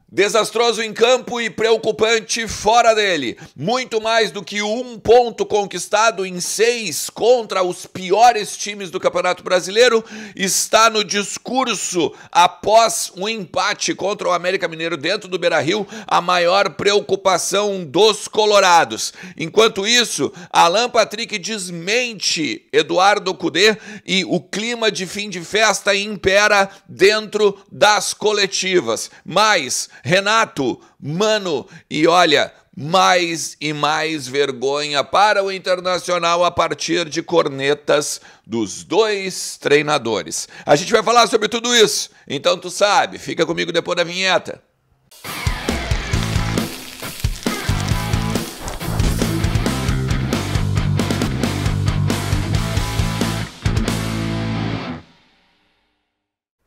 Desastroso em campo e preocupante fora dele. Muito mais do que um ponto conquistado em 6 contra os piores times do Campeonato Brasileiro está no discurso após um empate contra o América Mineiro dentro do Beira-Rio, a maior preocupação dos colorados. Enquanto isso, Alan Patrick desmente Eduardo Cudê e o clima de fim de festa impera dentro das coletivas. Mas Renato, Mano, e olha, mais e mais vergonha para o Internacional a partir de cornetas dos dois treinadores. A gente vai falar sobre tudo isso, então tu sabe, fica comigo depois da vinheta.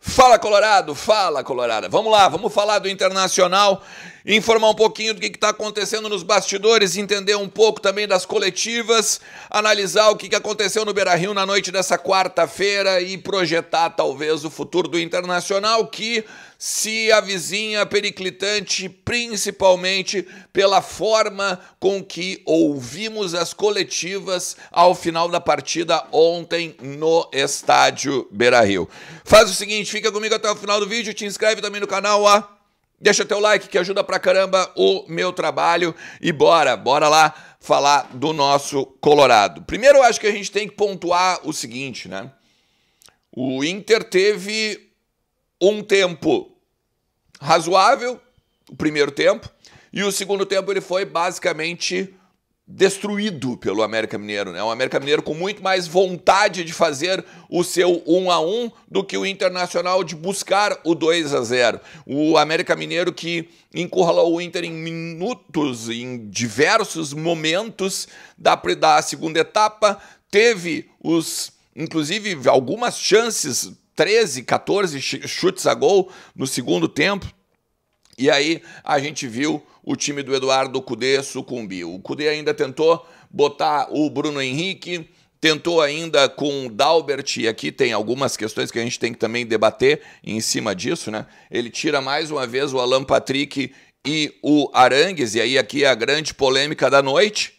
Fala, Colorado! Fala, Colorada! Vamos lá, vamos falar do Internacional, informar um pouquinho do que está acontecendo nos bastidores, entender um pouco também das coletivas, analisar o que aconteceu no Beira-Rio na noite dessa quarta-feira e projetar talvez o futuro do Internacional, que se avizinha periclitante, principalmente pela forma com que ouvimos as coletivas ao final da partida ontem no estádio Beira-Rio. Faz o seguinte, fica comigo até o final do vídeo, te inscreve também no canal, ó. Deixa teu like que ajuda pra caramba o meu trabalho e bora lá falar do nosso Colorado. Primeiro eu acho que a gente tem que pontuar o seguinte, né? O Inter teve um tempo razoável, o primeiro tempo, e o segundo tempo ele foi basicamente destruído pelo América Mineiro, né? O América Mineiro com muito mais vontade de fazer o seu 1-1 do que o Internacional de buscar o 2-0. O América Mineiro que encurralou o Inter em minutos, em diversos momentos da segunda etapa, teve inclusive algumas chances, 13, 14 chutes a gol no segundo tempo, e aí a gente viu o time do Eduardo Cudê sucumbir. O Cudê ainda tentou botar o Bruno Henrique, tentou ainda com o Dalbert, e aqui tem algumas questões que a gente tem que também debater em cima disso, né? Ele tira mais uma vez o Alan Patrick e o Arangues, e aí aqui é a grande polêmica da noite,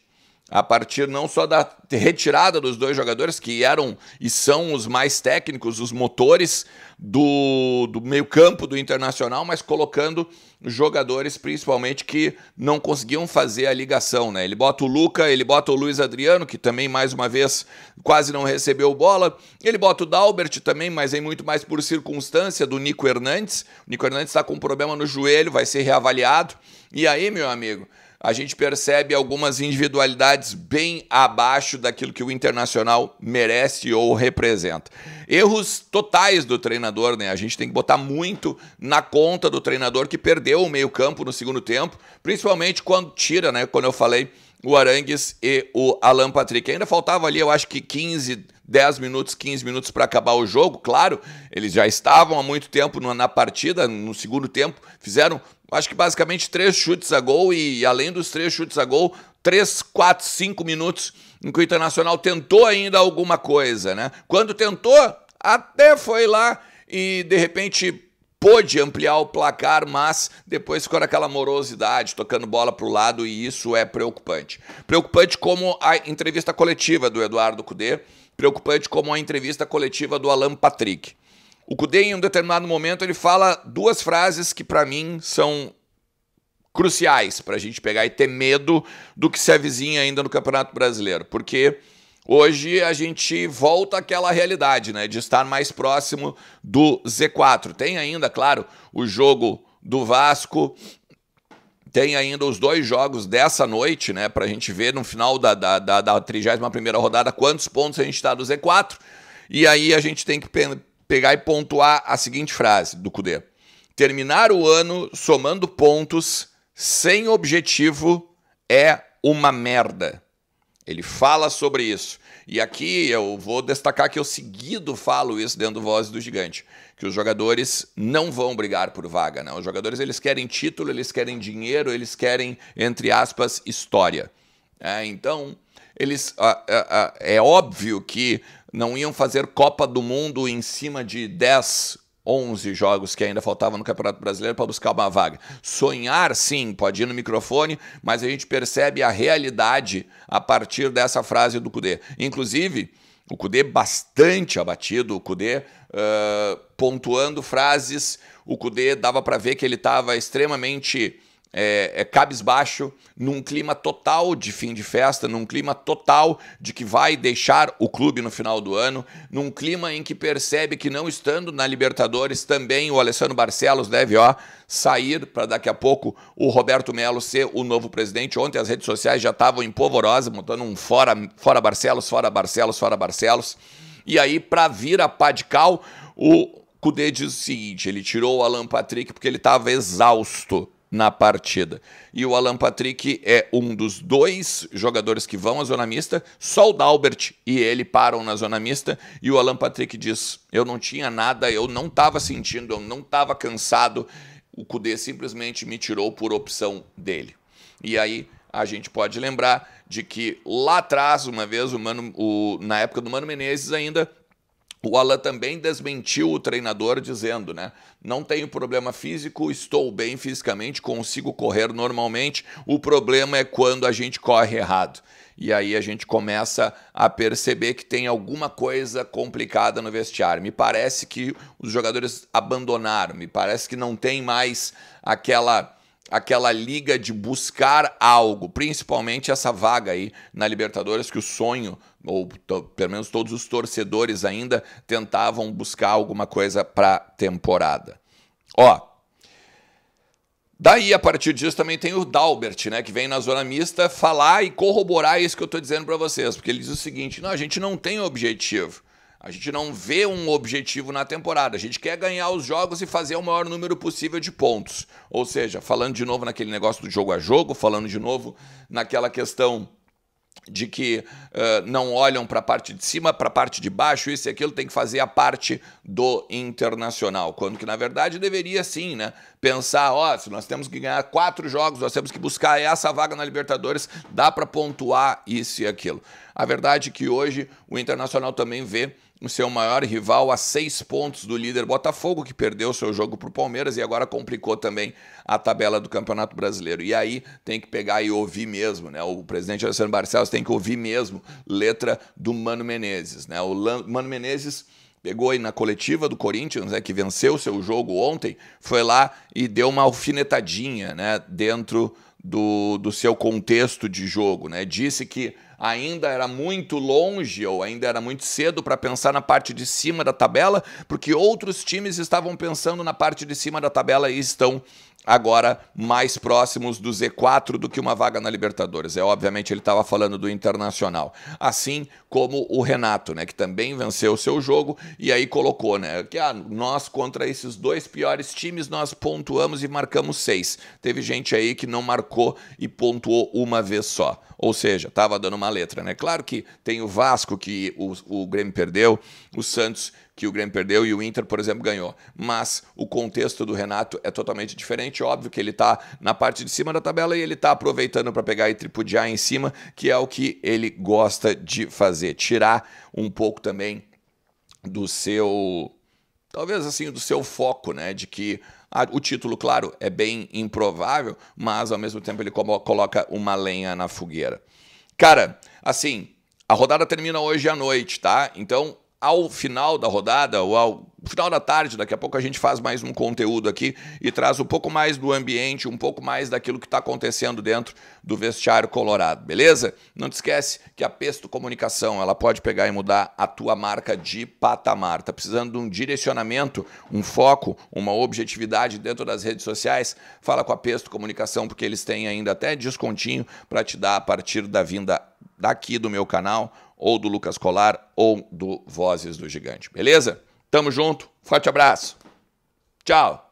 a partir não só da retirada dos dois jogadores, que eram e são os mais técnicos, os motores do meio-campo do Internacional, mas colocando jogadores principalmente que não conseguiam fazer a ligação, né? Ele bota o Luca, ele bota o Luiz Adriano, que também mais uma vez quase não recebeu bola, ele bota o Dalbert também, mas é muito mais por circunstância do Nico Hernandes. O Nico Hernandes está com um problema no joelho, vai ser reavaliado, e aí, meu amigo, a gente percebe algumas individualidades bem abaixo daquilo que o Internacional merece ou representa. Erros totais do treinador, né? A gente tem que botar muito na conta do treinador que perdeu o meio-campo no segundo tempo, principalmente quando tira, né? Quando eu falei o Arangues e o Alan Patrick. Ainda faltava ali, eu acho que 10 minutos, 15 minutos para acabar o jogo. Claro, eles já estavam há muito tempo na partida, no segundo tempo, fizeram, acho que basicamente 3 chutes a gol e além dos 3 chutes a gol, 3, 4, 5 minutos em que o Internacional tentou ainda alguma coisa, né? Quando tentou, até foi lá e de repente pôde ampliar o placar, mas depois ficou naquela morosidade, tocando bola para o lado, e isso é preocupante. Preocupante como a entrevista coletiva do Eduardo Cudê, preocupante como a entrevista coletiva do Alan Patrick. O Cudê, em um determinado momento, ele fala 2 frases que, para mim, são cruciais para a gente pegar e ter medo do que se avizinha ainda no Campeonato Brasileiro. Porque hoje a gente volta àquela realidade, né, de estar mais próximo do Z4. Tem ainda, claro, o jogo do Vasco, tem ainda os 2 jogos dessa noite, né, para a gente ver no final da 31ª rodada quantos pontos a gente está do Z4. E aí a gente tem que pegar e pontuar a seguinte frase do Cudê: terminar o ano somando pontos sem objetivo é uma merda. Ele fala sobre isso. E aqui eu vou destacar que eu seguido falo isso dentro do Voz do Gigante, que os jogadores não vão brigar por vaga, né? Os jogadores, eles querem título, eles querem dinheiro, eles querem, entre aspas, história. Então, eles é óbvio que não iam fazer Copa do Mundo em cima de 10 11 jogos que ainda faltavam no Campeonato Brasileiro para buscar uma vaga. Sonhar, sim, pode ir no microfone, mas a gente percebe a realidade a partir dessa frase do Kudê. Inclusive, o Kudê bastante abatido, o Kudê pontuando frases, o Kudê dava para ver que ele estava extremamente cabisbaixo, num clima total de fim de festa, num clima total de que vai deixar o clube no final do ano, num clima em que percebe que não estando na Libertadores, também o Alessandro Barcelos deve sair para daqui a pouco o Roberto Melo ser o novo presidente. Ontem as redes sociais já estavam em polvorosa, montando um fora Barcelos, fora Barcelos, fora Barcelos. E aí, para vir a pá de cal, o Kudê diz o seguinte, ele tirou o Alan Patrick porque ele estava exausto na partida. E o Alan Patrick é um dos 2 jogadores que vão à zona mista, só o Dalbert e ele param na zona mista, e o Alan Patrick diz, eu não tinha nada, eu não estava sentindo, eu não estava cansado, o Kudê simplesmente me tirou por opção dele. E aí a gente pode lembrar de que lá atrás, uma vez, na época do Mano Menezes ainda, o Alan também desmentiu o treinador dizendo, né, não tenho problema físico, estou bem fisicamente, consigo correr normalmente, o problema é quando a gente corre errado. E aí a gente começa a perceber que tem alguma coisa complicada no vestiário. Me parece que os jogadores abandonaram, me parece que não tem mais aquela liga de buscar algo, principalmente essa vaga aí na Libertadores, que o sonho, ou pelo menos todos os torcedores ainda, tentavam buscar alguma coisa para a temporada. Daí, a partir disso, também tem o Dalbert, né, que vem na zona mista falar e corroborar isso que eu estou dizendo para vocês, porque ele diz o seguinte, não, a gente não tem objetivo. A gente não vê um objetivo na temporada, a gente quer ganhar os jogos e fazer o maior número possível de pontos. Ou seja, falando de novo naquele negócio do jogo a jogo, falando de novo naquela questão de que não olham para a parte de cima, para a parte de baixo, isso e aquilo, tem que fazer a parte do Internacional. Quando que, na verdade, deveria sim, né? Pensar, se nós temos que ganhar 4 jogos, nós temos que buscar essa vaga na Libertadores, dá para pontuar isso e aquilo. A verdade é que hoje o Internacional também vê o seu maior rival a 6 pontos do líder Botafogo, que perdeu o seu jogo para o Palmeiras e agora complicou também a tabela do Campeonato Brasileiro. E aí tem que pegar e ouvir mesmo, né? O presidente Alessandro Barcelos tem que ouvir mesmo letra do Mano Menezes, né? O Mano Menezes pegou aí na coletiva do Corinthians, né, que venceu o seu jogo ontem, foi lá e deu uma alfinetadinha, né, dentro do seu contexto de jogo, né? Disse que ainda era muito longe ou ainda era muito cedo para pensar na parte de cima da tabela, porque outros times estavam pensando na parte de cima da tabela e estão agora mais próximos do Z4 do que uma vaga na Libertadores. Obviamente ele estava falando do Internacional. Assim como o Renato, né, que também venceu o seu jogo e aí colocou, né, que nós contra esses 2 piores times nós pontuamos e marcamos 6. Teve gente aí que não marcou e pontuou uma vez só. Ou seja, estava dando uma letra, né? Claro que tem o Vasco que o Grêmio perdeu, o Santos que o Grêmio perdeu e o Inter, por exemplo, ganhou. Mas o contexto do Renato é totalmente diferente. Óbvio que ele está na parte de cima da tabela e ele está aproveitando para pegar e tripudiar em cima, que é o que ele gosta de fazer. Tirar um pouco também do seu, talvez assim, do seu foco, né? De que o título, claro, é bem improvável, mas ao mesmo tempo ele coloca uma lenha na fogueira. Cara, assim, a rodada termina hoje à noite, tá? Então, ao final da rodada, ou ao final da tarde, daqui a pouco a gente faz mais um conteúdo aqui e traz um pouco mais do ambiente, um pouco mais daquilo que está acontecendo dentro do vestiário colorado, beleza? Não te esquece que a Pesto Comunicação, ela pode pegar e mudar a tua marca de patamar. Tá precisando de um direcionamento, um foco, uma objetividade dentro das redes sociais? Fala com a Pesto Comunicação, porque eles têm ainda até descontinho para te dar a partir da vinda daqui do meu canal, ou do Lucas Colar, ou do Vozes do Gigante, beleza? Tamo junto, forte abraço, tchau!